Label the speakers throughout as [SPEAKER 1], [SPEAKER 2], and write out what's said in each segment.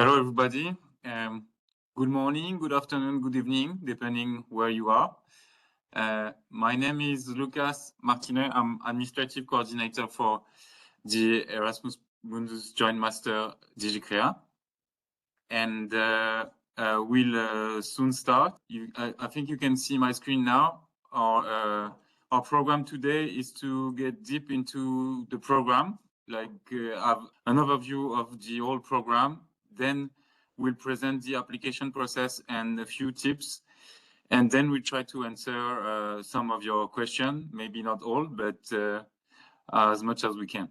[SPEAKER 1] Hello, everybody. Good morning, good afternoon, good evening, depending where you are. My name is Lucas Martinet. I'm Administrative Coordinator for the Erasmus Mundus Joint Master Digicrea. And we'll soon start. I think you can see my screen now. Our program today is to get deep into the program, have an overview of the whole program. Then we'll present the application process and a few tips. And then we'll try to answer some of your questions, maybe not all, but as much as we can.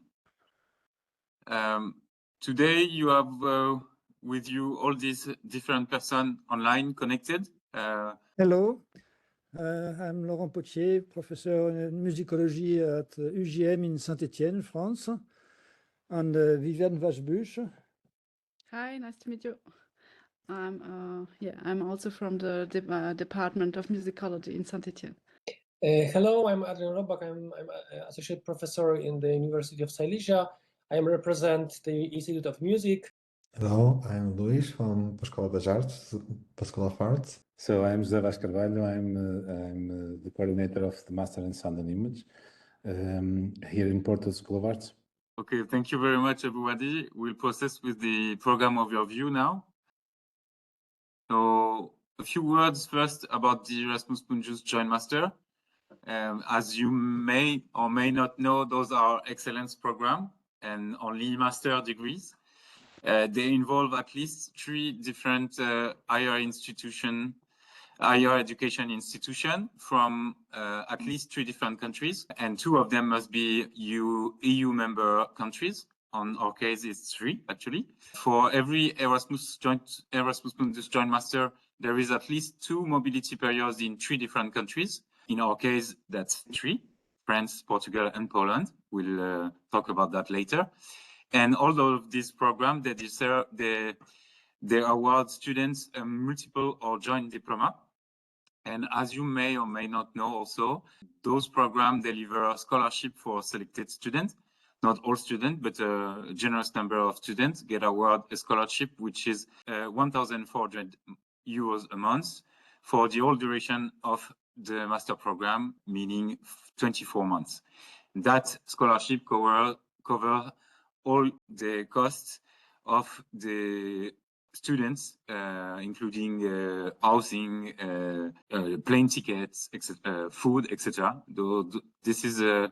[SPEAKER 1] Today you have with you all these different persons online connected.
[SPEAKER 2] Hello, I'm Laurent Potier, professor in musicology at UGM in Saint-Étienne, France, and Viviane Vachebuche.
[SPEAKER 3] Hi, nice to meet you. I'm also from the Department of Musicology in Saint-Étienne.
[SPEAKER 4] Hello, I'm Adrian Robak. I'm associate professor in the University of Silesia. I represent the Institute of Music.
[SPEAKER 5] Hello, I'm Luis from Escola das Artes, the School of Arts.
[SPEAKER 6] So I'm José Vaz Carvalho. I'm the coordinator of the Master in Sound and Image here in Porto School of Arts.
[SPEAKER 1] Okay, thank you very much, everybody. We'll process with the program overview now. So a few words first about the Erasmus Mundus Joint Master. As you may or may not know, those are excellence program and only master degrees. They involve at least 3 different higher education institutions from at least 3 different countries, and 2 of them must be EU member countries. On our case, it's 3 actually. For every Erasmus Mundus Joint Master, there is at least 2 mobility periods in 3 different countries. In our case, that's 3: France, Portugal, and Poland. We'll talk about that later. And all of these programs, they award students a multiple or joint diploma. And as you may or may not know also, those programs deliver a scholarship for selected students. Not all students, but a generous number of students get awarded a scholarship, which is 1,400 euros a month for the whole duration of the master program, meaning 24 months. That scholarship covers all the costs of the students, including housing, plane tickets, food, etc. This is a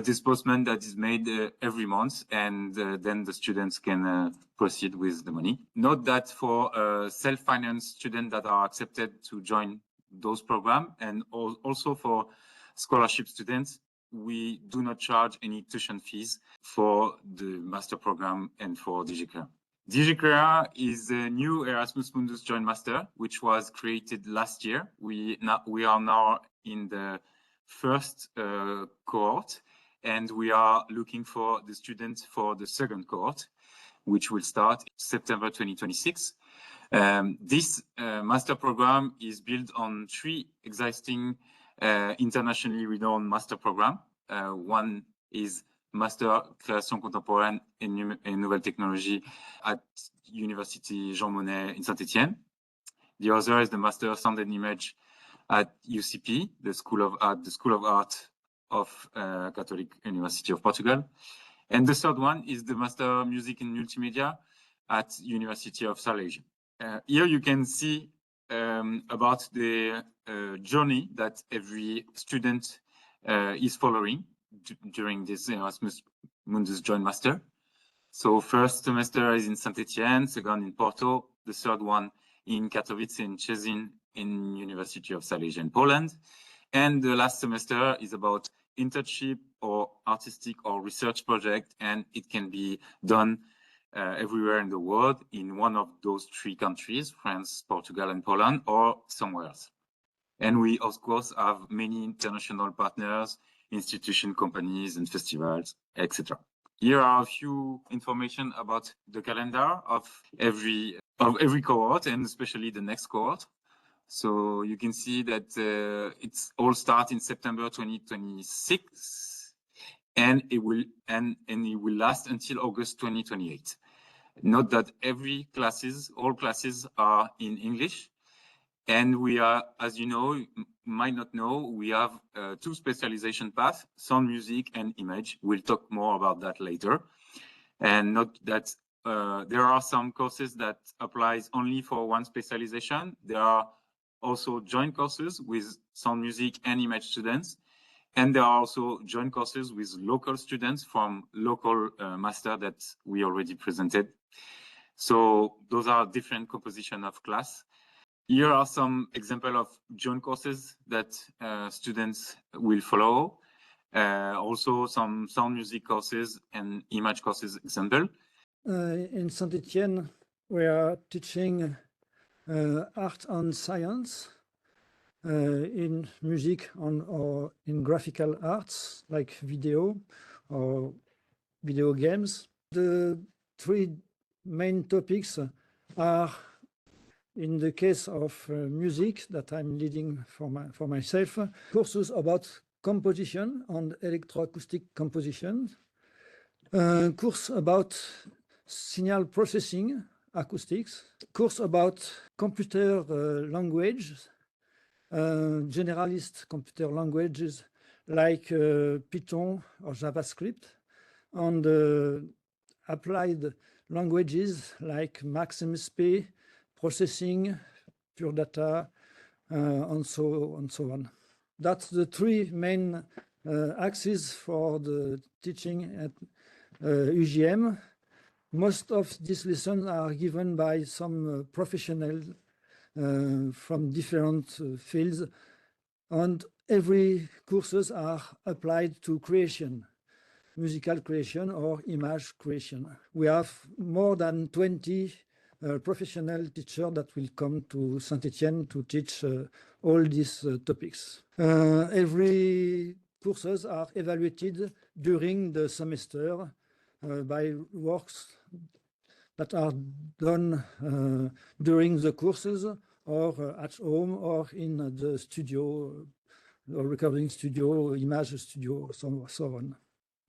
[SPEAKER 1] disbursement that is made every month, and then the students can proceed with the money. Note that for self-financed students that are accepted to join those programs, and also for scholarship students, we do not charge any tuition fees for the master program and for Digicrea. Digicrea is a new Erasmus Mundus Joint Master, which was created last year. We are now in the first cohort, and we are looking for the students for the second cohort, which will start in September 2026. This master program is built on 3 existing internationally renowned master program. One is Master Création Contemporaine et Nouvelles Technologies at University Jean Monnet in Saint-Étienne. The other is the Master Sound and Image at UCP, the School of Art of Catholic University of Portugal. And the third one is the Master Music in Multimedia at University of Silesia. Here you can see about the journey that every student is following during this Erasmus Mundus Joint Master. So first semester is in Saint-Étienne, second in Porto, the third one in Katowice and Szczecin in University of Silesia in Poland. And the last semester is about internship or artistic or research project, and it can be done everywhere in the world in one of those 3 countries, France, Portugal, and Poland, or somewhere else. And we, of course, have many international partners, institution companies, and festivals, etc. Here are a few information about the calendar of every cohort, and especially the next cohort. So you can see that it's all start in September 2026, and it will last until August 2028. Note that all classes are in English. And we are, as you know, might not know, we have two specialization paths, sound music and image. We'll talk more about that later. And note that there are some courses that applies only for one specialization. There are also joint courses with sound music and image students. And there are also joint courses with local students from local master that we already presented. So those are different composition of class. Here are some examples of joint courses that students will follow. Also some sound music courses and image courses example.
[SPEAKER 2] In Saint-Étienne, we are teaching art and science in music or in graphical arts like video or video games. The three main topics are, in the case of music that I'm leading for myself, courses about composition and electroacoustic composition, course about signal processing, acoustics, course about computer language, generalist computer languages like Python or JavaScript, and applied languages like MaxMSP, processing, pure data, and so on. That's the three main axes for the teaching at UGM. Most of these lessons are given by some professionals from different fields, and every courses are applied to creation, musical creation or image creation. We have more than 20 professional teachers that will come to Saint-Étienne to teach all these topics. Every courses are evaluated during the semester by works that are done during the courses or at home or in the studio, or recording studio, image studio, so on.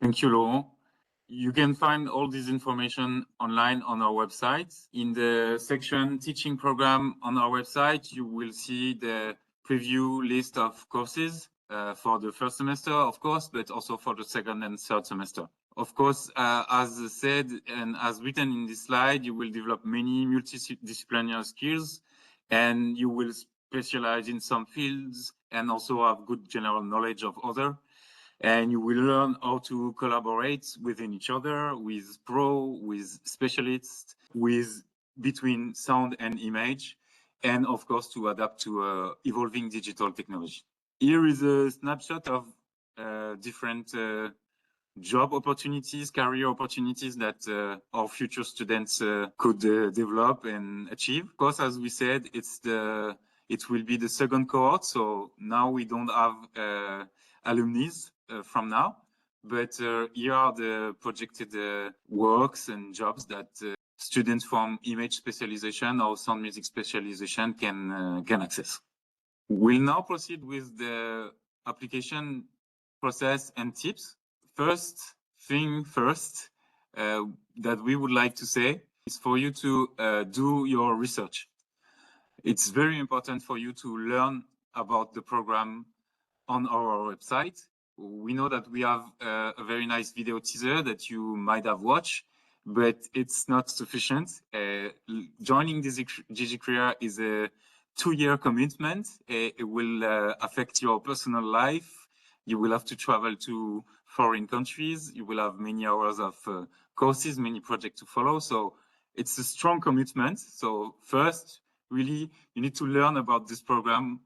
[SPEAKER 1] Thank you, Laurent. You can find all this information online on our website. In the section teaching program on our website, you will see the preview list of courses for the first semester, of course, but also for the second and third semester. Of course, as said and as written in this slide, you will develop many multidisciplinary skills, and you will specialize in some fields and also have good general knowledge of other. And you will learn how to collaborate within each other, with pro, with specialists, between sound and image, and of course to adapt to evolving digital technology. Here is a snapshot of different job opportunities, career opportunities that our future students could develop and achieve. Of course, as we said, it will be the second cohort, so now we don't have alumni from now, but here are the projected works and jobs that students from image specialization or sound music specialization can access. We'll now proceed with the application process and tips. First thing first that we would like to say is for you to do your research. It's very important for you to learn about the program on our website. We know that we have a very nice video teaser that you might have watched, but it's not sufficient. Joining Digicrea is a 2-year commitment. It will affect your personal life. You will have to travel to foreign countries. You will have many hours of courses, many projects to follow. So it's a strong commitment. So first, really, you need to learn about this program,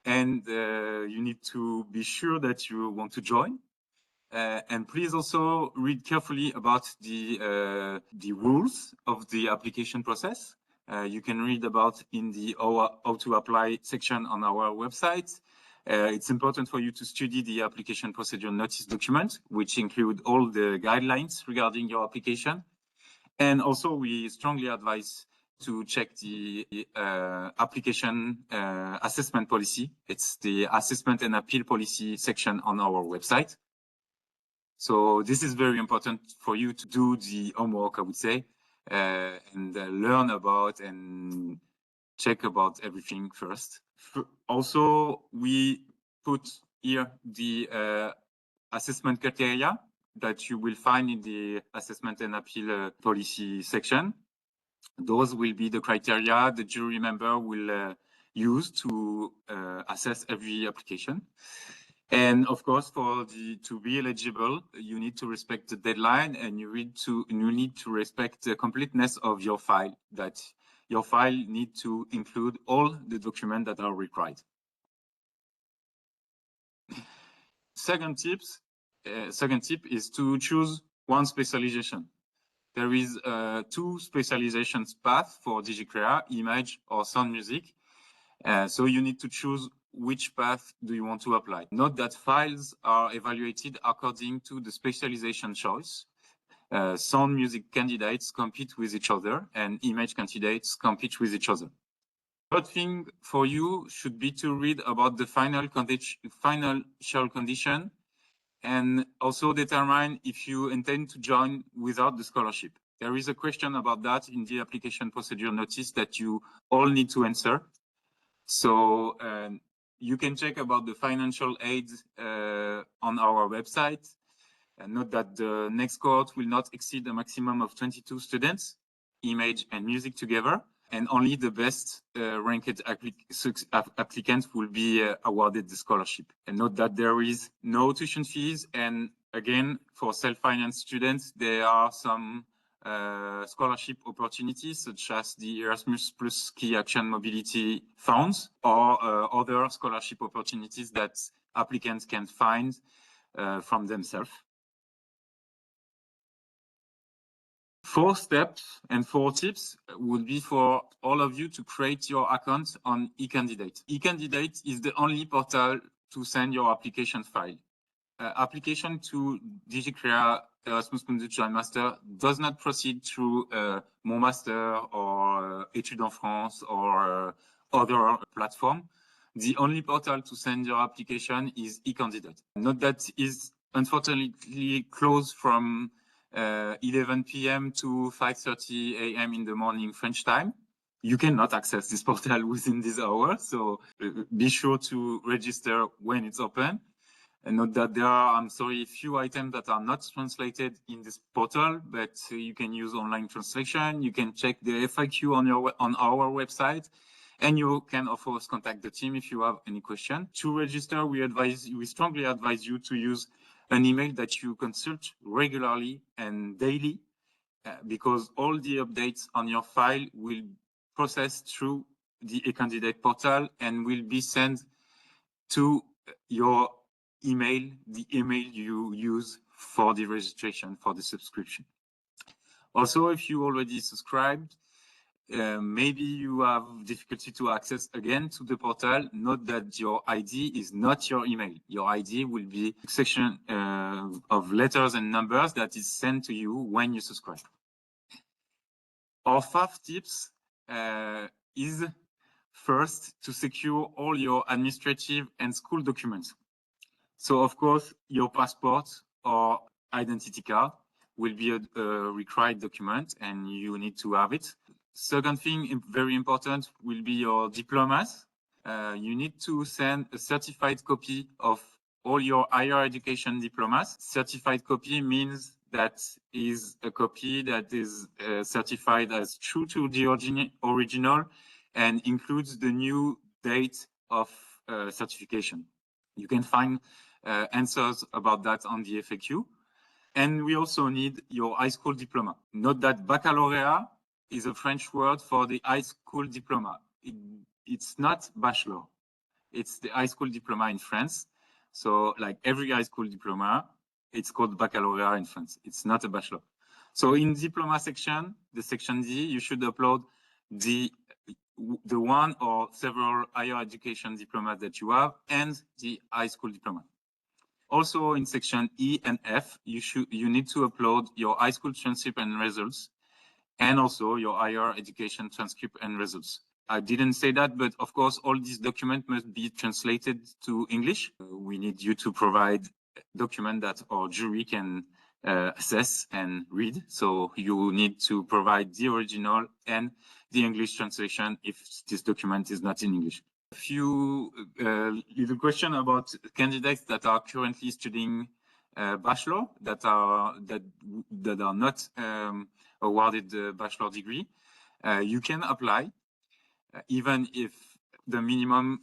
[SPEAKER 1] and you need to be sure that you want to join. And please also read carefully about the rules of the application process. You can read about in the how to apply section on our website. It's important for you to study the application procedure notice document, which include all the guidelines regarding your application. And also we strongly advise to check the application assessment policy. It's the assessment and appeal policy section on our website. So this is very important for you to do the homework, I would say. and learn about and check about everything first. Also, we put here the assessment criteria that you will find in the assessment and appeal policy section. Those will be the criteria the jury member will use to assess every application. And of course, to be eligible, you need to respect the deadline, and you need to respect the completeness of your file. That your file need to include all the documents that are required. Second tip is to choose one specialization. There is two specializations path for Digicrea, image or sound music. So you need to choose which path do you want to apply. Note that files are evaluated according to the specialization choice. Sound music candidates compete with each other, and image candidates compete with each other. Third thing for you should be to read about the financial condition, and also determine if you intend to join without the scholarship. There is a question about that in the application procedure notice that you all need to answer. So you can check about the financial aid on our website. And note that the next cohort will not exceed a maximum of 22 students, image and music together, and only the best ranked applicants will be awarded the scholarship. And note that there is no tuition fees. And again, for self-financed students, there are some scholarship opportunities, such as the Erasmus Plus Key Action Mobility Funds, or other scholarship opportunities that applicants can find from themselves. 4 steps and 4 tips would be for all of you to create your account on eCandidate. eCandidate is the only portal to send your application file. Application to Digicrea Erasmus Mundus Joint Master does not proceed through Mon Master or Études en France or other platform. The only portal to send your application is eCandidate. Note that is unfortunately closed from 11 p.m. to 5:30 a.m. in the morning French time. You cannot access this portal within this hour, so be sure to register when it's open. And note that there are, I'm sorry, few items that are not translated in this portal, but you can use online translation. You can check the FAQ on our website, and you can of course contact the team if you have any question. To register, we strongly advise you to use an email that you consult regularly and daily, because all the updates on your file will process through the eCandidate portal and will be sent to your email, the email you use for the registration, for the subscription. Also, if you already subscribed, maybe you have difficulty to access again to the portal. Note that your ID is not your email. Your ID will be a section of letters and numbers that is sent to you when you subscribe. Our 5 tips is first to secure all your administrative and school documents. So of course, your passport or identity card will be a required document, and you need to have it. Second thing, very important, will be your diplomas. You need to send a certified copy of all your higher education diplomas. Certified copy means that is a copy that is certified as true to the original and includes the new date of certification. You can find answers about that on the FAQ. And we also need your high school diploma. Note that baccalaureate is a French word for the high school diploma. It's not bachelor. It's the high school diploma in France. So like every high school diploma, it's called baccalaureate in France. It's not a bachelor. So in diploma section, the section D, you should upload the one or several higher education diplomas that you have and the high school diploma. Also in section E and F, you need to upload your high school transcript and results, and also your higher education transcript and results. I didn't say that, but of course, all these documents must be translated to English. We need you to provide document that our jury can assess and read. So you need to provide the original and the English translation if this document is not in English. A few little question about candidates that are currently studying bachelor that are not awarded the bachelor degree. You can apply even if the minimum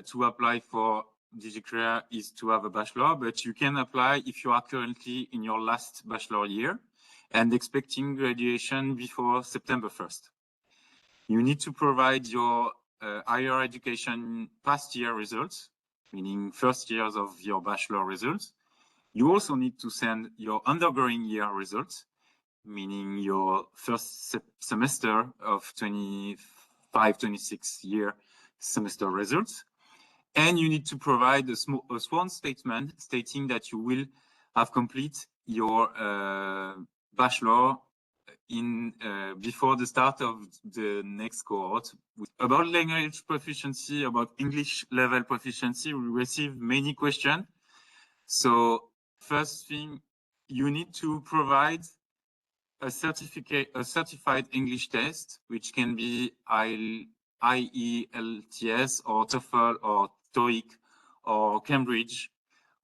[SPEAKER 1] to apply for Digicrea is to have a bachelor, but you can apply if you are currently in your last bachelor year and expecting graduation before September 1st. You need to provide your higher education past year results, meaning first years of your bachelor results. You also need to send your undergoing year results, meaning your first semester of 25-26 year semester results. And you need to provide a sworn statement stating that you will have complete your bachelor in before the start of the next cohort. About language proficiency, about English level proficiency, we receive many questions. So first thing, you need to provide a certified English test, which can be IELTS or TOEFL or TOEIC or Cambridge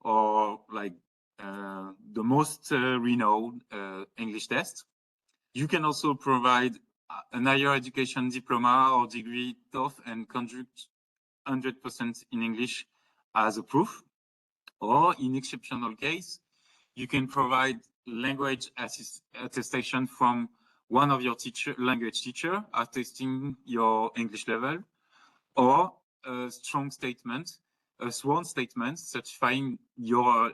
[SPEAKER 1] or like the most renowned English test. You can also provide an higher education diploma or degree TOEFL and conduct 100% in English as a proof. Or in exceptional case, you can provide language attestation from one of your language teacher attesting your English level, or a strong statement, a sworn statement certifying your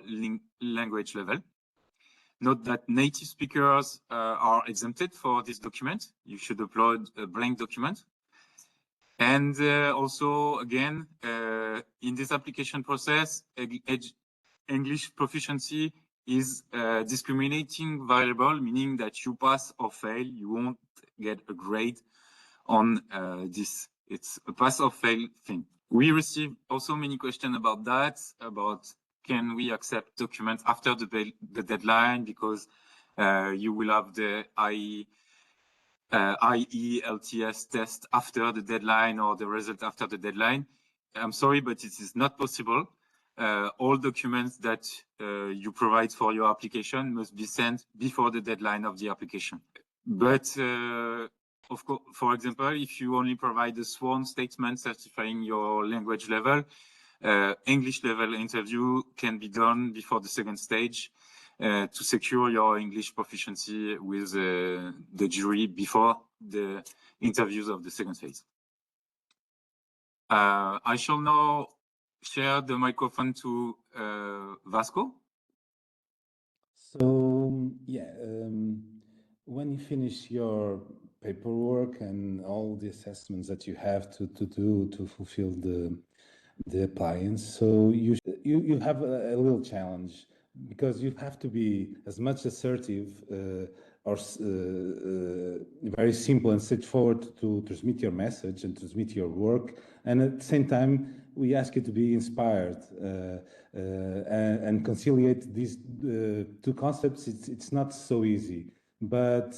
[SPEAKER 1] language level. Note that native speakers are exempted for this document. You should upload a blank document. And also, again, in this application process, English proficiency is a discriminating variable, meaning that you pass or fail, you won't get a grade on this. It's a pass or fail thing. We receive also many questions about that, about can we accept documents after the deadline, because you will have the IELTS test after the deadline or the result after the deadline. I'm sorry, but it is not possible. All documents that you provide for your application must be sent before the deadline of the application. But of course, for example, if you only provide a sworn statement certifying your language level, English level interview can be done before the second stage to secure your English proficiency with the jury before the interviews of the second phase. I shall now share the microphone to Vasco.
[SPEAKER 6] So, yeah, when you finish your paperwork and all the assessments that you have to do to fulfill the appliance, so you have a little challenge, because you have to be as much assertive or very simple and straightforward to transmit your message and transmit your work. And at the same time, we ask you to be inspired and conciliate these two concepts. It's not so easy, but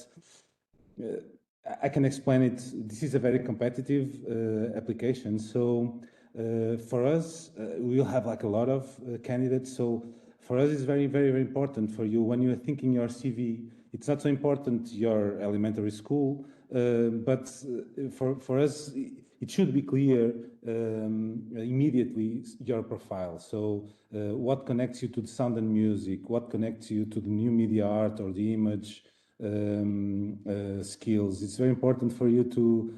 [SPEAKER 6] I can explain it. This is a very competitive application. So for us, we'll have like a lot of candidates. So for us, it's very, very, very important for you when you're thinking your CV. It's not so important your elementary school, but for us, it should be clear immediately your profile. So what connects you to the sound and music? What connects you to the new media art or the image skills? It's very important for you to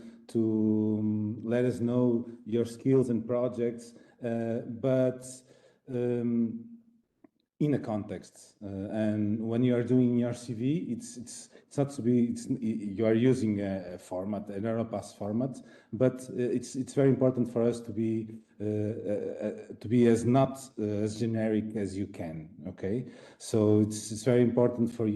[SPEAKER 6] let us know your skills and projects, but in a context. And when you are doing your CV, it's not to be, you are using a format, an Europass format, but it's very important for us to be as not as generic as you can. Okay, so it's very important for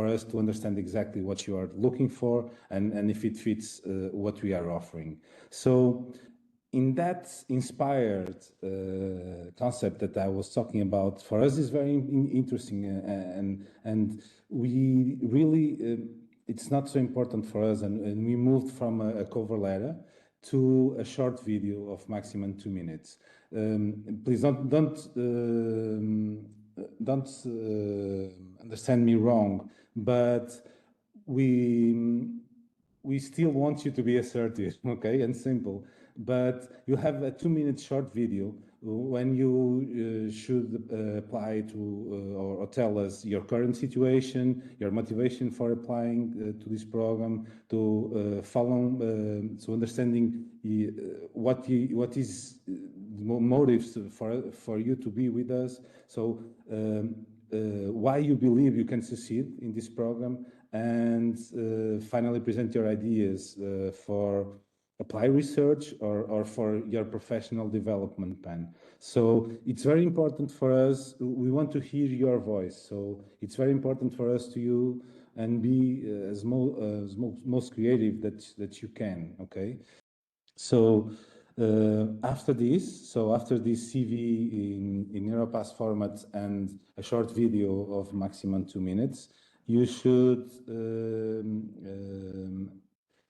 [SPEAKER 6] us to understand exactly what you are looking for and if it fits what we are offering. So in that inspired concept that I was talking about, for us is very interesting, and we really it's not so important for us, and we moved from a cover letter to a short video of maximum 2 minutes. Please don't understand me wrong, but we still want you to be assertive, okay, and simple. But you have a 2-minute short video when you should apply to or tell us your current situation, your motivation for applying to this program, to follow, so understanding what is the motives for you to be with us. So why you believe you can succeed in this program, and finally present your ideas for apply research or for your professional development plan. So it's very important for us. We want to hear your voice. So it's very important for us to you and be as most creative that you can. Okay. So after this CV in Europass format and a short video of maximum 2 minutes, you should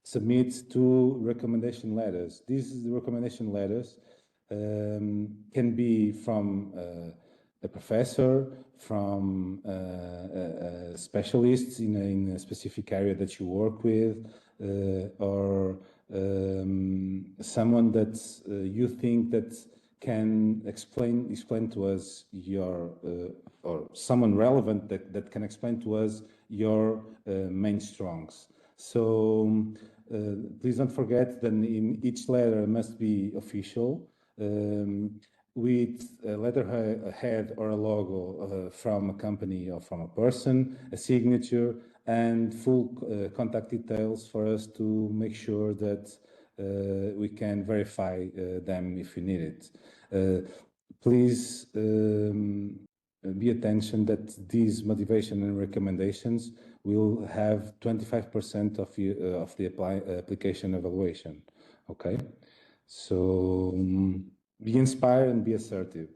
[SPEAKER 6] submit 2 recommendation letters. These recommendation letters can be from a professor, from a specialist in a specific area that you work with, or someone that you think that can explain to us your or someone relevant that can explain to us your main strongs. So please don't forget that in each letter must be official, with a letterhead or a logo from a company or from a person, a signature, and full contact details for us to make sure that we can verify them if we need it. Please be attention that these motivation and recommendations will have 25% of the application evaluation. Okay, so be inspired and be assertive.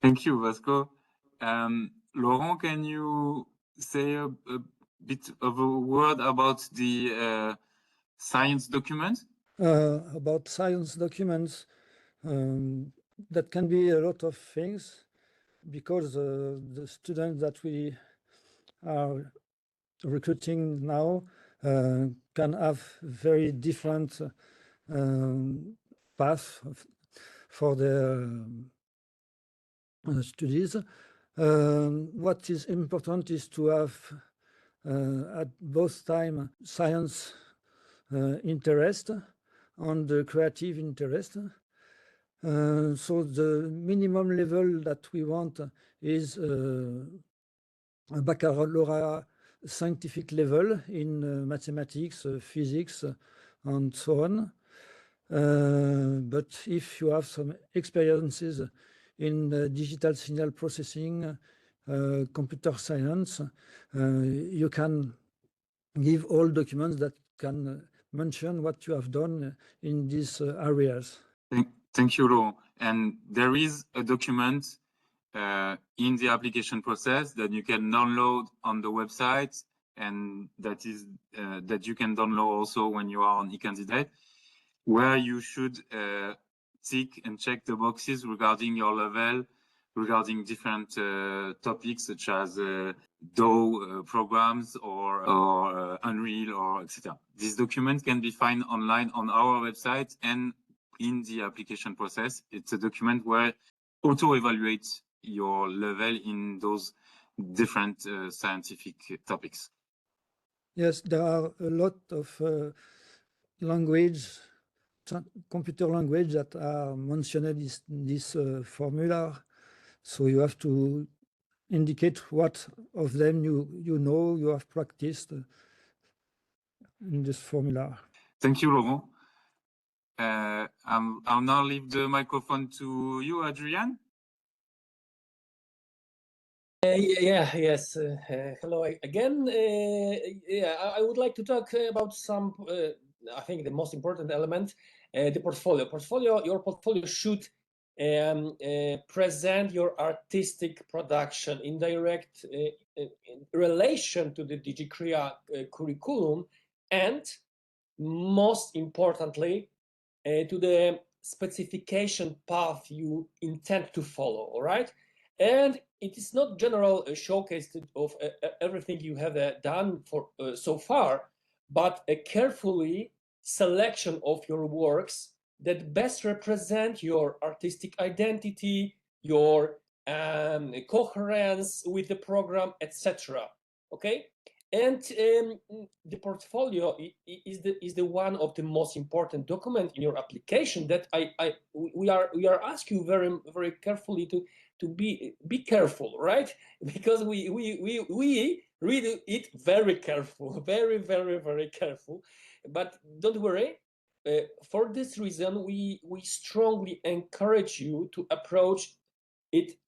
[SPEAKER 1] Thank you, Vasco. Laurent, can you say a bit of a word about the science document?
[SPEAKER 2] About science documents, that can be a lot of things, because the students that we are recruiting now can have very different paths for their studies. What is important is to have at both time science interest and the creative interest. So the minimum level that we want is a baccalaureate scientific level in mathematics, physics, and so on. But if you have some experiences in digital signal processing, computer science, you can give all documents that can mention what you have done in these areas.
[SPEAKER 1] Thank you, Laurent. And there is a document in the application process that you can download on the website, and that is that you can download also when you are on eCandidate, where you should tick and check the boxes regarding your level, regarding different topics such as DAO programs or Unreal or etc. This document can be found online on our website and in the application process. It's a document where auto-evaluates your level in those different scientific topics.
[SPEAKER 2] Yes, there are a lot of computer language that are mentioned in this formula. So you have to indicate what of them you know, you have practiced in this formula.
[SPEAKER 1] Thank you, Laurent. I'll now leave the microphone to you, Adrian.
[SPEAKER 4] Hello again. I would like to talk about some I think the most important element, the portfolio. Your portfolio should present your artistic production in direct in relation to the Digicrea curriculum, and most importantly, to the specification path you intend to follow. All right, and it is not general showcase of everything you have done for so far, but a carefully selection of your works that best represent your artistic identity, your coherence with the program, etc. Okay, and the portfolio is the one of the most important document in your application that we are asking you very carefully to be careful, right? Because we read it very careful, very careful. But don't worry. For this reason, we strongly encourage you to approach it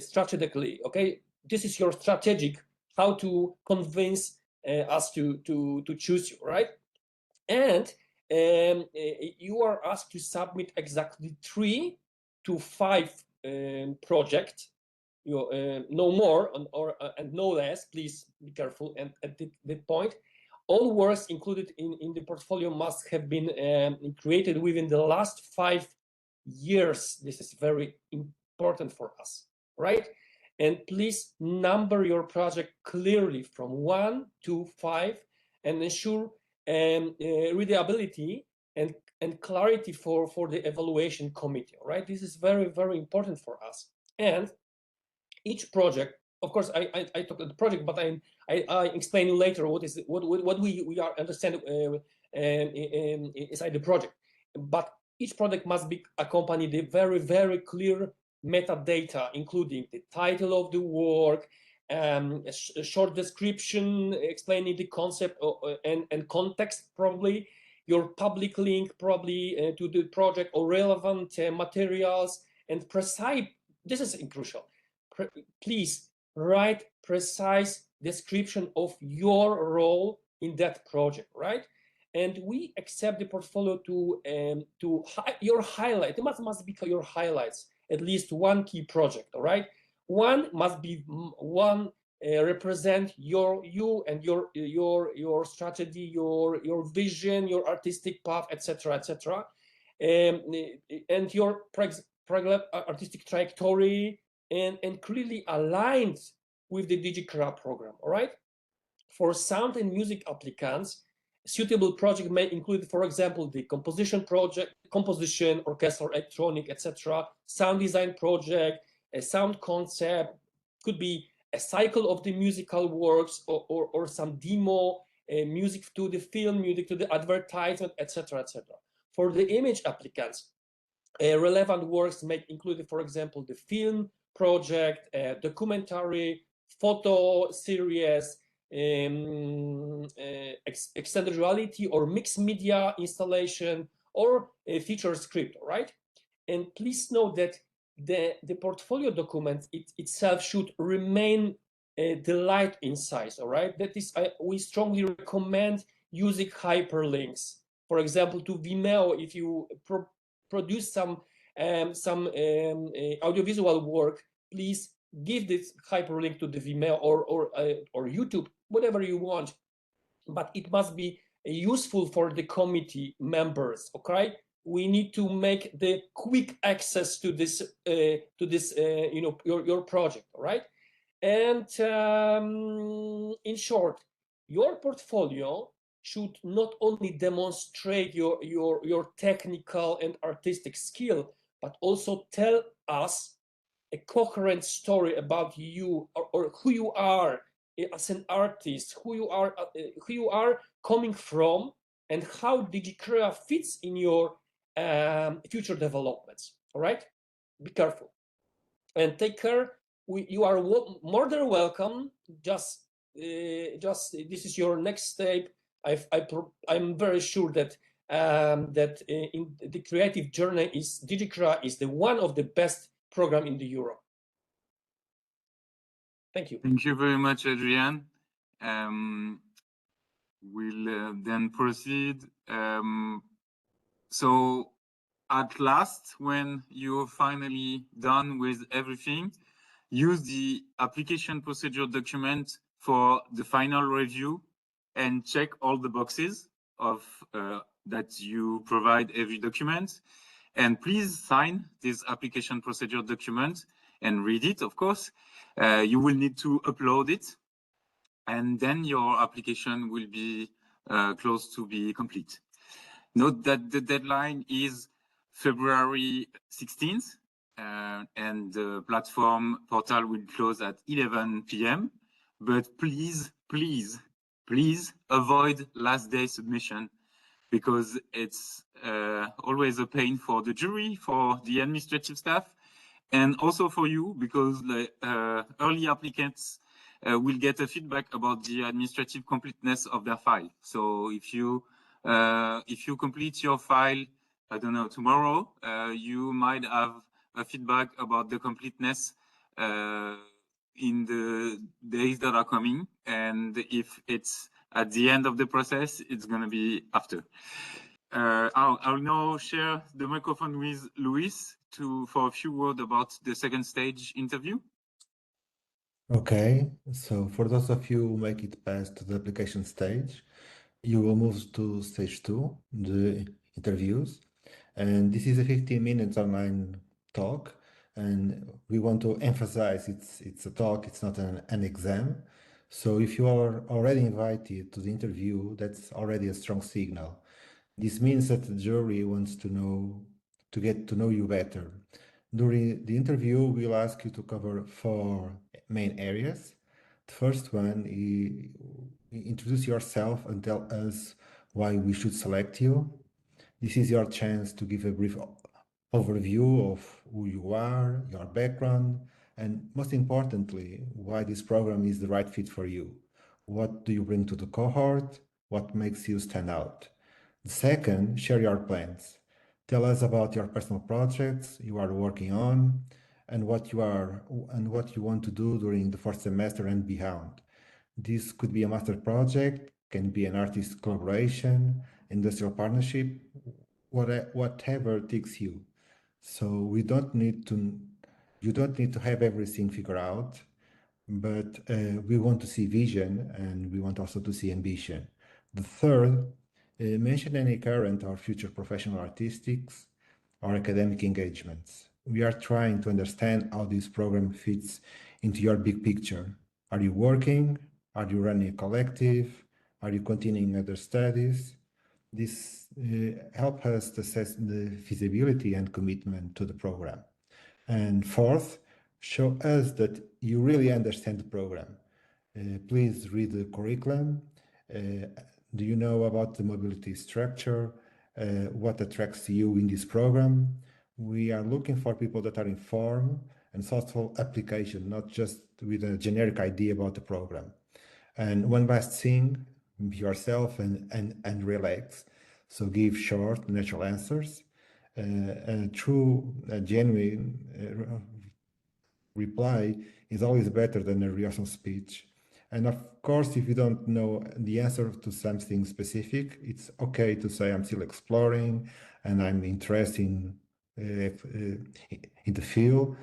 [SPEAKER 4] strategically. Okay, this is your strategic how to convince us to choose you, right? And you are asked to submit exactly 3 to 5 projects. No more and no less. Please be careful. And at the point, all works included in the portfolio must have been created within the last 5 years. This is very important for us, right? And please number your project clearly from 1 to 5 and ensure readability and clarity for the evaluation committee, right? This is very important for us. And each project, of course, I talk about the project, but I explain you later what we are understand inside the project. But each project must be accompanied with very clear metadata, including the title of the work, a short description explaining the concept and context, probably your public link, probably to the project, or relevant materials, and precise. This is crucial. Please write precise description of your role in that project, right? And we accept the portfolio to your highlight. It must be your highlights. At least one key project, all right? One must be represent you and your strategy, your vision, your artistic path, etc. And your artistic trajectory, and clearly aligned with the Digicrea program, all right? For sound and music applicants, suitable project may include, for example, the composition project, composition, orchestral, electronic, etc. Sound design project, a sound concept, could be a cycle of the musical works, or some demo, music to the film, music to the advertisement, etc. For the image applicants, relevant works may include, for example, the film project, documentary, photo series, extended reality or mixed media installation, or a feature script, right? And please note that the portfolio document itself should remain the light in size, all right? That is, we strongly recommend using hyperlinks. For example, to Vimeo, if you produce some audiovisual work, please give this hyperlink to the Vimeo or YouTube, whatever you want, but it must be useful for the committee members. Okay, we need to make the quick access to this your project. All right, and in short, your portfolio should not only demonstrate your technical and artistic skill, but also tell us a coherent story about you, or who you are as an artist, who you are coming from, and how Digicrea fits in your future developments. All right, be careful and take care. You are more than welcome. Just this is your next step. I'm very sure that that in the creative journey Digicrea is the one of the best program in the Europe. Thank you.
[SPEAKER 1] Thank you very much, Adrian. We'll then proceed. So at last, when you're finally done with everything, use the application procedure document for the final review and check all the boxes of that you provide every document. And please sign this application procedure document and read it, of course. You will need to upload it, and then your application will be close to be complete. Note that the deadline is February 16th, and the platform portal will close at 11 p.m. But please, please, please avoid last day submission, because it's always a pain for the jury, for the administrative staff, and also for you, because the early applicants will get a feedback about the administrative completeness of their file. So if you complete your file, I don't know, tomorrow, you might have a feedback about the completeness in the days that are coming. And if it's at the end of the process, it's going to be after. I'll now share the microphone with Luis for a few words about the second stage interview.
[SPEAKER 5] Okay, so for those of you who make it past the application stage, you will move to stage 2, the interviews. And this is a 15 minutes online talk. And we want to emphasize it's a talk, it's not an exam. So if you are already invited to the interview, that's already a strong signal. This means that the jury wants to get to know you better. During the interview, we'll ask you to cover 4 main areas. The first one is introduce yourself and tell us why we should select you. This is your chance to give a brief overview of who you are, your background, and most importantly, why this program is the right fit for you. What do you bring to the cohort? What makes you stand out? The second, share your plans. Tell us about your personal projects you are working on and what you want to do during the first semester and beyond. This could be a master project, can be an artist collaboration, industrial partnership, whatever takes you. So you don't need to have everything figured out, but we want to see vision and we want also to see ambition. The third, mention any current or future professional artistics or academic engagements. We are trying to understand how this program fits into your big picture. Are you working? Are you running a collective? Are you continuing other studies? This helps us to assess the feasibility and commitment to the program. And fourth, show us that you really understand the program. Please read the curriculum. Do you know about the mobility structure? What attracts you in this program? We are looking for people that are informed and thoughtful application, not just with a generic idea about the program. And one last thing, be yourself and relax. So give short, natural answers. A true, genuine reply is always better than a rehearsal speech. And of course, if you don't know the answer to something specific, it's okay to say I'm still exploring and I'm interested in the field.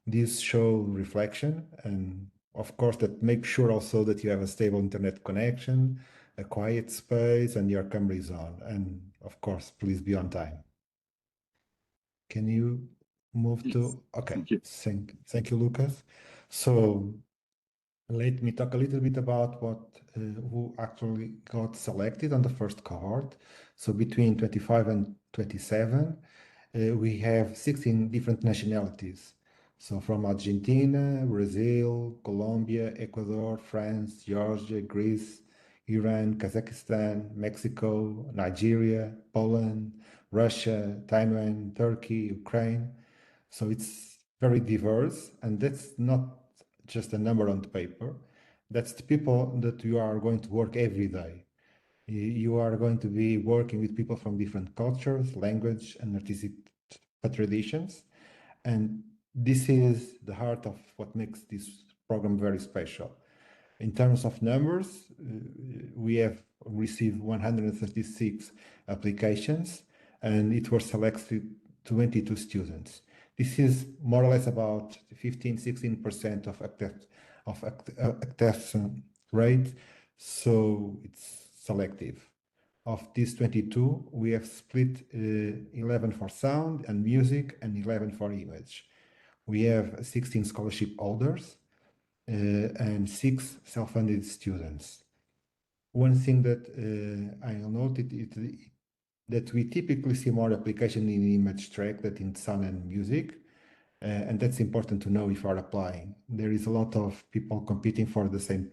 [SPEAKER 5] This shows reflection, and of course that make sure also that you have a stable internet connection, a quiet space, and your camera is on. And of course, please be on time. Can you move to? Okay.
[SPEAKER 1] Thank you.
[SPEAKER 5] Thank you, Lucas. So let me talk a little bit about who actually got selected on the first cohort. So between 25 and 27, we have 16 different nationalities. So from Argentina, Brazil, Colombia, Ecuador, France, Georgia, Greece, Iran, Kazakhstan, Mexico, Nigeria, Poland, Russia, Taiwan, Turkey, Ukraine. So it's very diverse, and that's not just a number on the paper. That's the people that you are going to work every day. You are going to be working with people from different cultures, language, and artistic traditions. And this is the heart of what makes this program very special. In terms of numbers, we have received 136 applications, and it was selected 22 students. This is more or less about 15-16% of acceptance rate, so it's selective. Of these 22, we have split 11 for sound and music and 11 for image. We have 16 scholarship holders and 6 self-funded students. One thing that I'll note is that we typically see more application in image track than in sound and music. And that's important to know if you are applying. There is a lot of people competing for the same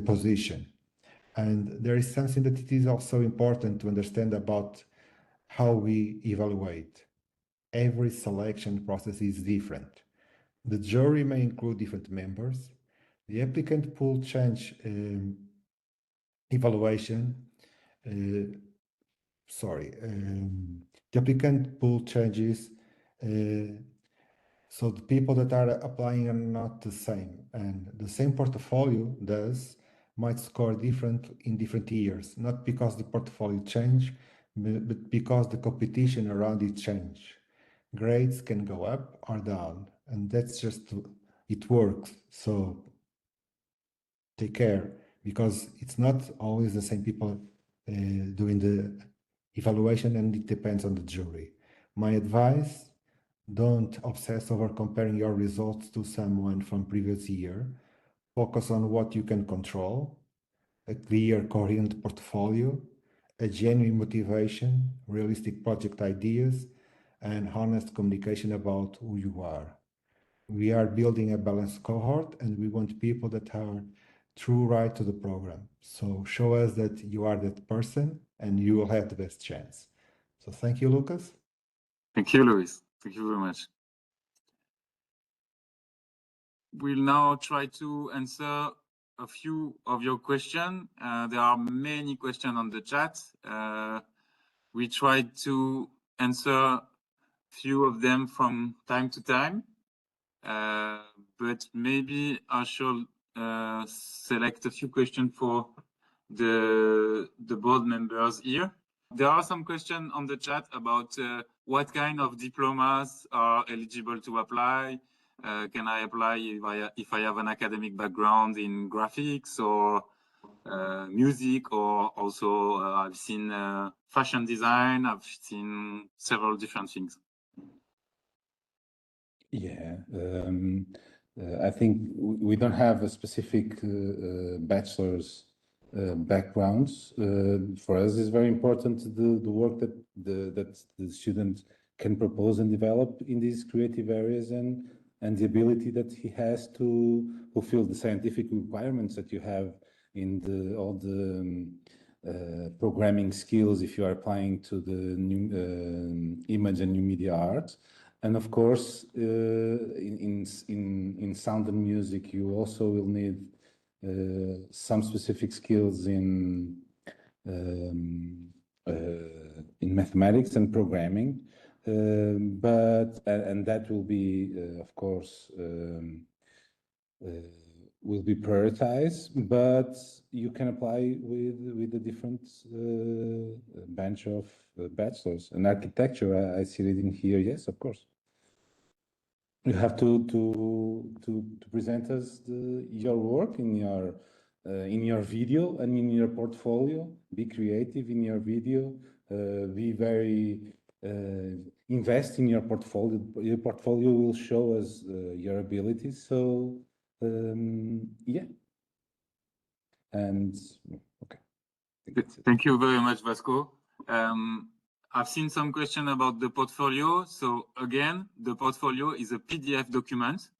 [SPEAKER 5] position. And there is something that it is also important to understand about how we evaluate. Every selection process is different. The jury may include different members. The applicant pool change evaluation. The applicant pool changes. So the people that are applying are not the same, and the same portfolio might score different in different years, not because the portfolio change, but because the competition around it change. Grades can go up or down, and that's just, it works. So take care, because it's not always the same people doing the evaluation, and it depends on the jury. My advice: don't obsess over comparing your results to someone from previous year. Focus on what you can control: a clear, coherent portfolio, a genuine motivation, realistic project ideas, and honest communication about who you are. We are building a balanced cohort, and we want people that are true right to the program. So show us that you are that person, and you will have the best chance. So thank you, Lucas.
[SPEAKER 1] Thank you, Luis. Thank you very much. We'll now try to answer a few of your questions. There are many questions on the chat. We tried to answer few of them from time to time, but maybe I shall select a few questions for the board members here. There are some questions on the chat about what kind of diplomas are eligible to apply. Can I apply if I have an academic background in graphics or music, or also I've seen fashion design, I've seen several different things.
[SPEAKER 6] Yeah, I think we don't have a specific bachelor's backgrounds. For us, it's very important to do the work that the student can propose and develop in these creative areas, and the ability that he has to fulfill the scientific requirements that you have in all the programming skills if you are applying to the new image and new media art. And of course, in sound and music, you also will need some specific skills in mathematics and programming, and that will be, of course, will be prioritized. But you can apply with a different bunch of bachelors. And architecture, I see it in here. Yes, of course. You have to present us your work in your video and in your portfolio. Be creative in your video. Be very invest in your portfolio. Your portfolio will show us your abilities. So yeah. And okay.
[SPEAKER 1] Thank you very much, Vasco. I've seen some question about the portfolio. So again, the portfolio is a PDF document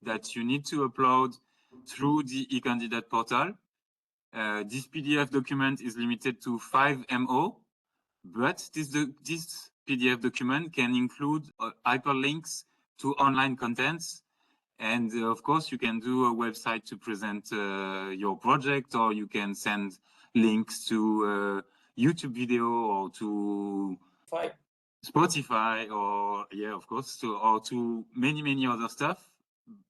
[SPEAKER 1] that you need to upload through the eCandidate portal. This PDF document is limited to 5 MO, but this PDF document can include hyperlinks to online contents. And of course, you can do a website to present your project, or you can send links to YouTube video or to Spotify, or yeah, of course, or to many other stuff.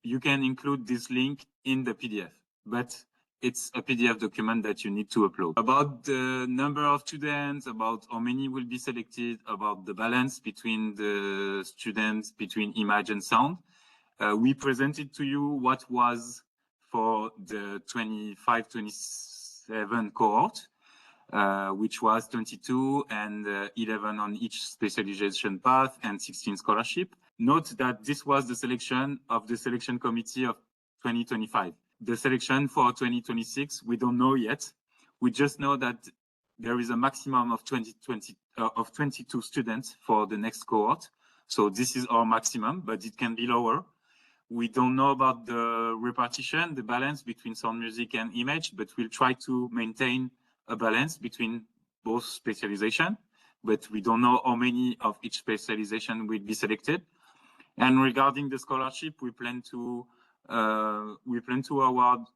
[SPEAKER 1] You can include this link in the PDF. but it's a PDF document that you need to upload. About the number of students, about how many will be selected, about the balance between the students, between image and sound, we presented to you what was for the 25-27 cohort, which was 22 and 11 on each specialization path and 16 scholarship. Note that this was the selection of the selection committee of 2025. The selection for 2026, we don't know yet. We just know that there is a maximum of 22 students for the next cohort. So this is our maximum, but it can be lower. We don't know about the repartition, the balance between sound, music, and image, but we'll try to maintain a balance between both specialization, but we don't know how many of each specialization will be selected. And regarding the scholarship, we plan to award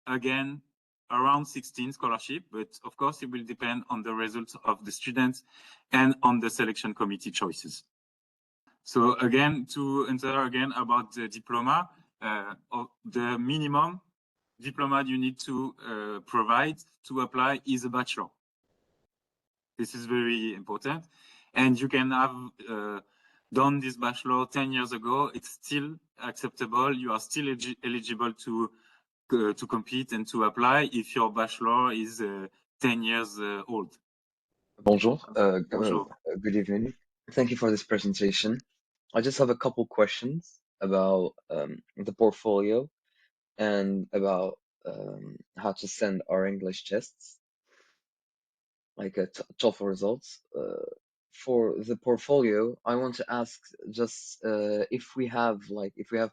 [SPEAKER 1] again around 16 scholarship, but of course it will depend on the results of the students and on the selection committee choices. So again, to answer again about the diploma, the minimum diploma you need to provide to apply is a bachelor. This is very important. And you can have done this bachelor 10 years ago. It's still acceptable. You are still eligible to compete and to apply if your bachelor is 10 years old.
[SPEAKER 7] Bonjour.
[SPEAKER 1] Bonjour.
[SPEAKER 7] Good evening. Thank you for this presentation. I just have a couple questions about the portfolio and about how to send our English tests, like TOEFL results. For the portfolio, I want to ask just if we have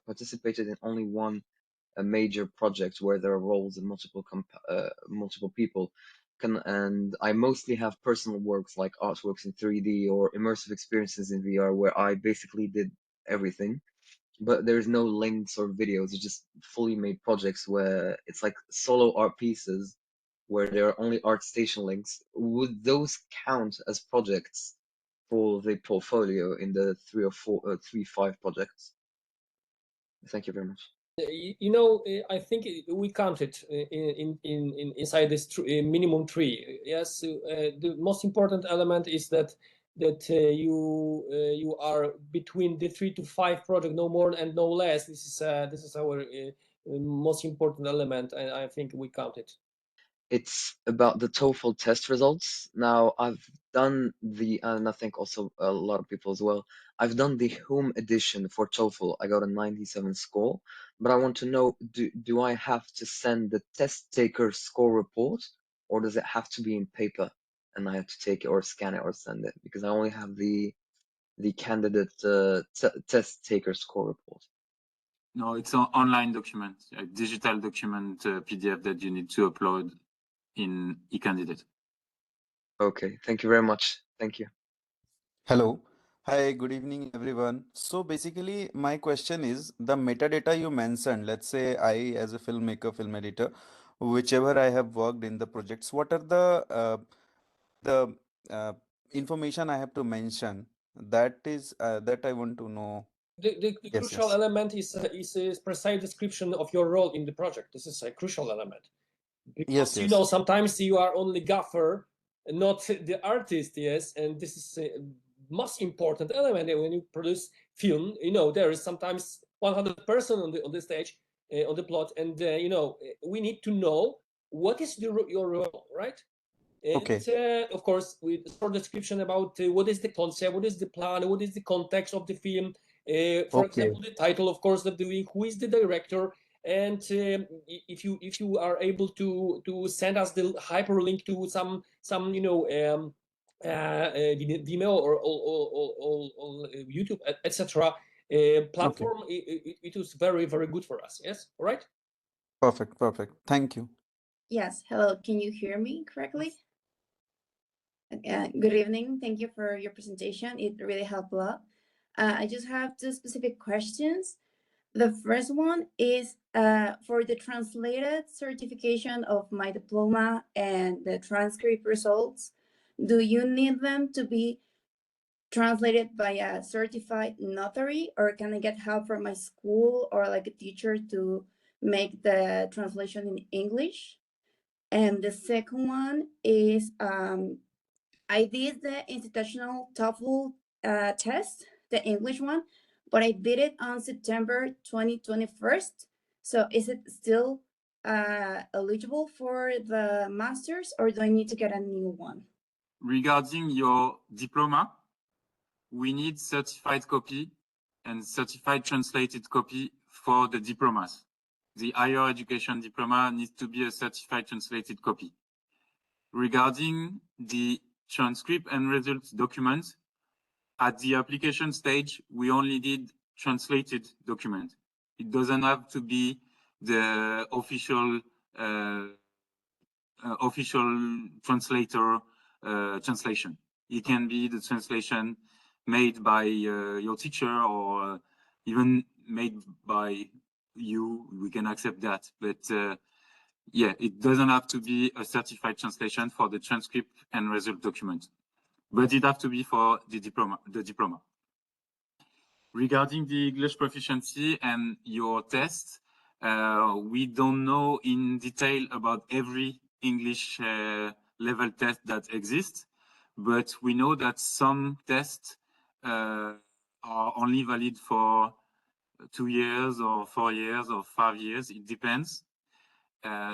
[SPEAKER 7] participated in only one a major project where there are roles and multiple people and I mostly have personal works like artworks in 3D or immersive experiences in VR where I basically did everything, but there's no links or videos. It's just fully made projects where it's like solo art pieces where there are only ArtStation links. Would those count as projects for the portfolio in the 3-5 projects? Thank you very much.
[SPEAKER 4] You know, I think we counted inside this minimum 3. Yes, the most important element is that you are between the 3 to 5 project, no more and no less. This is our most important element, and I think we counted.
[SPEAKER 7] It's about the TOEFL test results. Now, I've done and I think also a lot of people as well, I've done the home edition for TOEFL. I got a 97 score, but I want to know, do I have to send the test taker score report, or does it have to be in paper and I have to take it or scan it or send it? Because I only have the candidate test taker score report.
[SPEAKER 1] No, it's an online document, a digital document PDF that you need to upload in eCandidate.
[SPEAKER 7] Okay, thank you very much. Thank you.
[SPEAKER 8] Hello. Hi, good evening, everyone. So basically, my question is the metadata you mentioned, let's say I, as a filmmaker, film editor, whichever I have worked in the projects, what are the information I have to mention? That is that I want to know.
[SPEAKER 4] The
[SPEAKER 8] Yes,
[SPEAKER 4] crucial
[SPEAKER 8] yes.
[SPEAKER 4] element is precise description of your role in the project. This is a crucial element. Because,
[SPEAKER 8] Yes,
[SPEAKER 4] you
[SPEAKER 8] yes.
[SPEAKER 4] know, sometimes you are only gaffer, not the artist, yes, and this is a most important element when you produce film. You know, there is sometimes 100 person on the stage, on the plot, and you know, we need to know what is your role, right? And
[SPEAKER 8] Okay.
[SPEAKER 4] of course, with short description about what is the concept, what is the plan, what is the context of the film. For
[SPEAKER 8] Okay.
[SPEAKER 4] example, the title, of course, of the film, who is the director, and if you are able to send us the hyperlink to some you know Vimeo or YouTube, etc. Platform, it was very good for us. Yes, all right.
[SPEAKER 8] Perfect. Perfect. Thank you.
[SPEAKER 9] Yes, hello, can you hear me correctly? Good evening, thank you for your presentation, it really helped a lot. I just have 2 specific questions. The first one is for the translated certification of my diploma and the transcript results, do you need them to be translated by a certified notary, or can I get help from my school or like a teacher to make the translation in English. And the second one is I did the institutional TOEFL test, the English one, but I did it on September 2021. So is it still eligible for the master's, or do I need to get a new one?
[SPEAKER 1] Regarding your diploma, we need certified copy and certified translated copy for the diplomas. The higher education diploma needs to be a certified translated copy. Regarding the transcript and results document, at the application stage, we only did translated document. It doesn't have to be the official translator translation. It can be the translation made by your teacher, or even made by you. We can accept that, but yeah, it doesn't have to be a certified translation for the transcript and result document, but it has to be for the diploma. Regarding the English proficiency and your test, we don't know in detail about every English level test that exists, but we know that some tests are only valid for 2 years or 4 years or 5 years. It depends.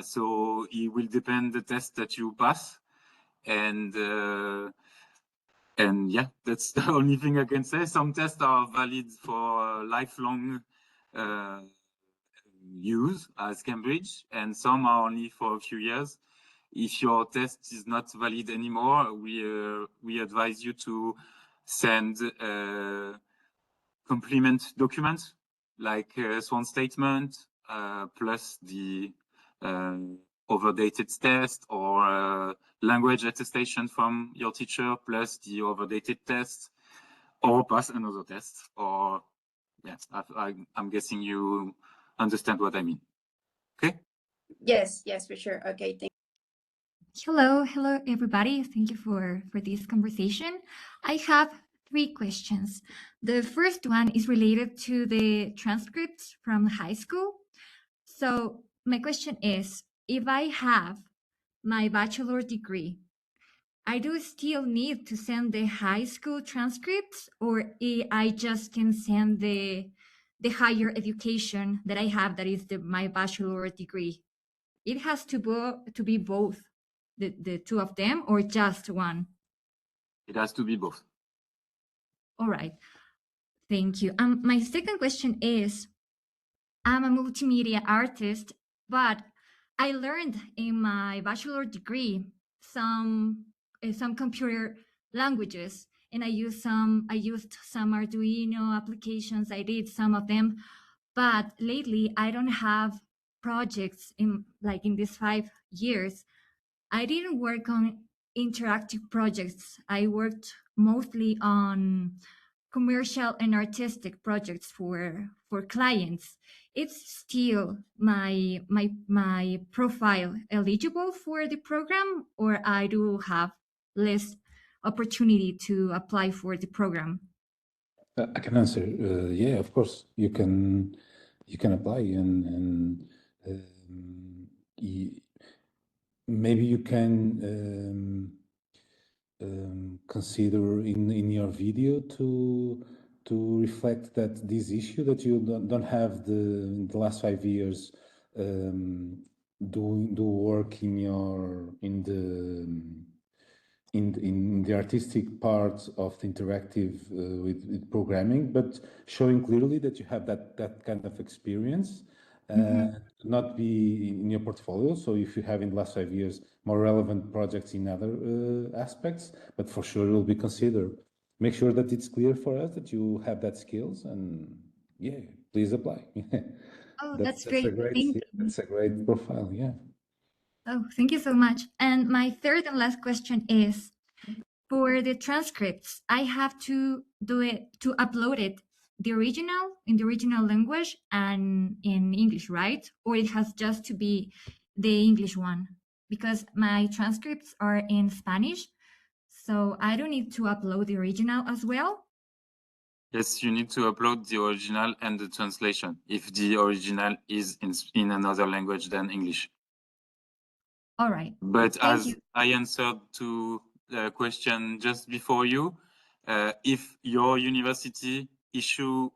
[SPEAKER 1] So it will depend the test that you pass, and yeah, that's the only thing I can say. Some tests are valid for lifelong use as Cambridge, and some are only for a few years. If your test is not valid anymore, we advise you to send complement documents like a sworn statement plus the overdated test, or language attestation from your teacher plus the overdated test, or pass another test. Or yes, I'm guessing you understand what I mean. Okay.
[SPEAKER 9] Yes, for sure. Okay, thank
[SPEAKER 10] Hello everybody. Thank you for this conversation. I have 3 questions. The first one is related to the transcripts from high school. So my question is, if I have my bachelor degree, I do still need to send the high school transcripts, or I just can send the higher education that I have, that is my bachelor degree? It has to be both, the two of them, or just one?
[SPEAKER 1] It has to be both.
[SPEAKER 10] All right. Thank you. My second question is, I'm a multimedia artist, but I learned in my bachelor degree some computer languages, and I used some Arduino applications. I did some of them, but lately I don't have projects in these 5 years. I didn't work on interactive projects. I worked mostly on commercial and artistic projects for clients. It's still my profile eligible for the program, or I do have less opportunity to apply for the program?
[SPEAKER 6] I can answer. Yeah, of course, you can apply, and maybe you can consider in your video to reflect that this issue that you don't have in the last 5 years do work in the artistic part of the interactive with programming, but showing clearly that you have that kind of experience. Not be in your portfolio. So if you have in the last 5 years more relevant projects in other aspects, but for sure it will be considered. Make sure that it's clear for us that you have that skills, and yeah, please apply.
[SPEAKER 10] Oh, that's great. Thank you.
[SPEAKER 6] That's a great profile. Yeah.
[SPEAKER 10] Oh, thank you so much. And my third and last question is, for the transcripts, I have to upload it in the original language and in English, right? Or it has just to be the English one? Because my transcripts are in Spanish, so I don't need to upload the original as well.
[SPEAKER 1] Yes, you need to upload the original and the translation if the original is in another language than English.
[SPEAKER 10] All right.
[SPEAKER 1] But
[SPEAKER 10] Thank
[SPEAKER 1] as
[SPEAKER 10] you.
[SPEAKER 1] I answered to the question just before you, if your university issue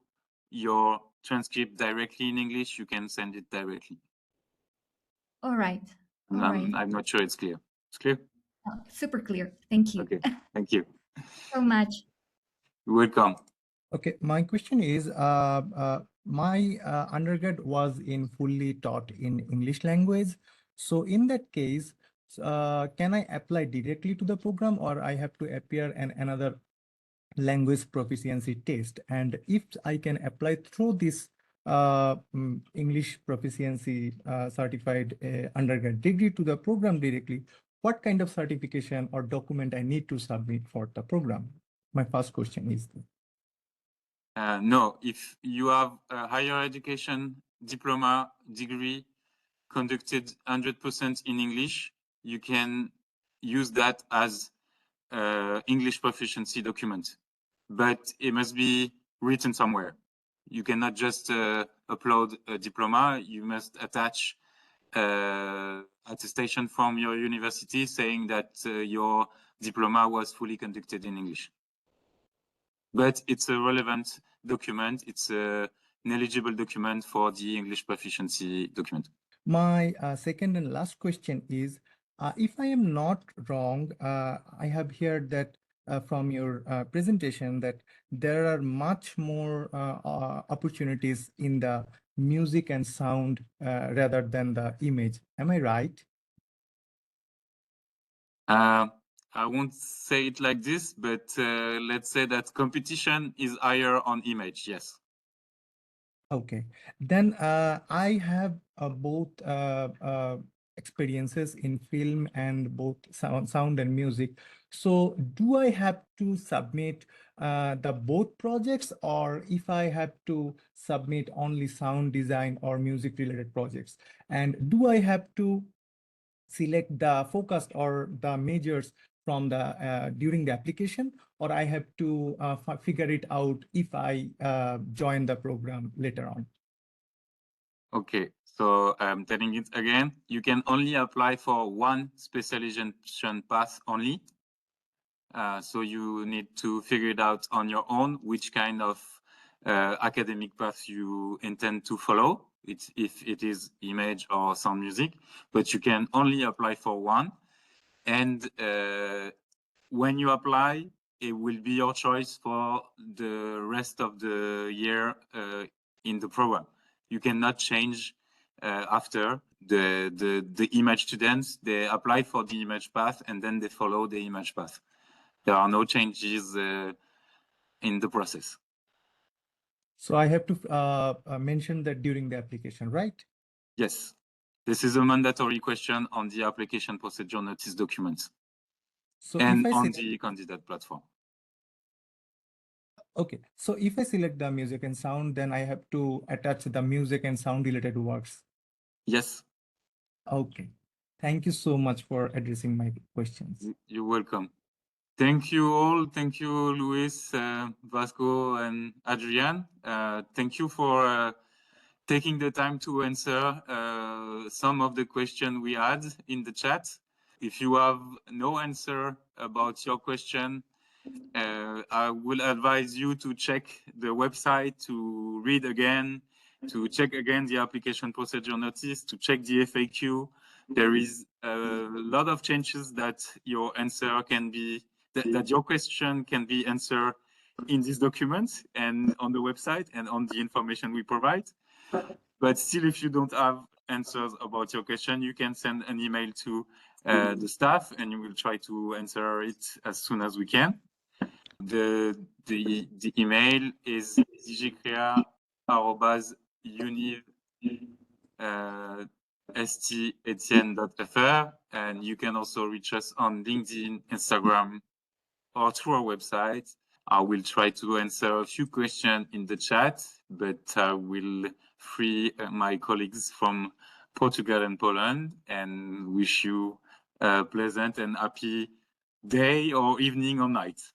[SPEAKER 1] your transcript directly in English, you can send it directly.
[SPEAKER 10] All right. All right.
[SPEAKER 1] I'm not sure it's clear. It's clear?
[SPEAKER 10] Oh, super clear. Thank you.
[SPEAKER 1] Okay, thank you.
[SPEAKER 10] So much.
[SPEAKER 1] You're welcome.
[SPEAKER 11] Okay, my question is, my undergrad was in fully taught in English language. So in that case, can I apply directly to the program, or I have to appear in another language proficiency test? And if I can apply through this English proficiency certified undergrad degree to the program directly, what kind of certification or document I need to submit for the program? My first question is.
[SPEAKER 1] No, if you have a higher education diploma degree conducted 100% in English, you can use that as English proficiency document, but it must be written somewhere. You cannot just upload a diploma. You must attach attestation from your university saying that your diploma was fully conducted in English. But it's a relevant document. It's an eligible document for the English proficiency document.
[SPEAKER 11] My second and last question is, if I am not wrong, I have heard that from your presentation that there are much more opportunities in the music and sound rather than the image. Am I right?
[SPEAKER 1] I won't say it like this, but let's say that competition is higher on image, yes.
[SPEAKER 11] Okay, then I have both experiences in film and both sound and music. So do I have to submit the both projects, or if I have to submit only sound design or music related projects? And do I have to select the focus or the majors from the during the application, or I have to figure it out if I join the program later on?
[SPEAKER 1] Okay, so I'm telling it again. You can only apply for one specialization path only. So you need to figure it out on your own, which kind of academic path you intend to follow, if it is image or sound music, but you can only apply for one. And when you apply, it will be your choice for the rest of the year in the program. You cannot change after the image students. They apply for the image path and then they follow the image path. There are no changes in the process.
[SPEAKER 11] So I have to mention that during the application, right?
[SPEAKER 1] Yes, this is a mandatory question on the application procedure notice documents.
[SPEAKER 11] So
[SPEAKER 1] and
[SPEAKER 11] if I
[SPEAKER 1] on the candidate platform.
[SPEAKER 11] Okay, so if I select the music and sound, then I have to attach the music and sound related works.
[SPEAKER 1] Yes.
[SPEAKER 11] Okay, thank you so much for addressing my questions.
[SPEAKER 1] You're welcome. Thank you all. Thank you, Luis, Vasco, and Adrian. Thank you for taking the time to answer some of the questions we had in the chat. If you have no answer about your question, I will advise you to check the website, to read again, to check again the application procedure notice, to check the FAQ. There is a lot of changes that your answer can be, that your question can be answered in this document and on the website and on the information we provide. But still, if you don't have answers about your question, you can send an email to the staff and we will try to answer it as soon as we can. The email is digicrea@univ.stetienne.fr, and you can also reach us on LinkedIn, Instagram, or through our website. I will try to answer a few questions in the chat, but I will free my colleagues from Portugal and Poland and wish you a pleasant and happy day or evening or night.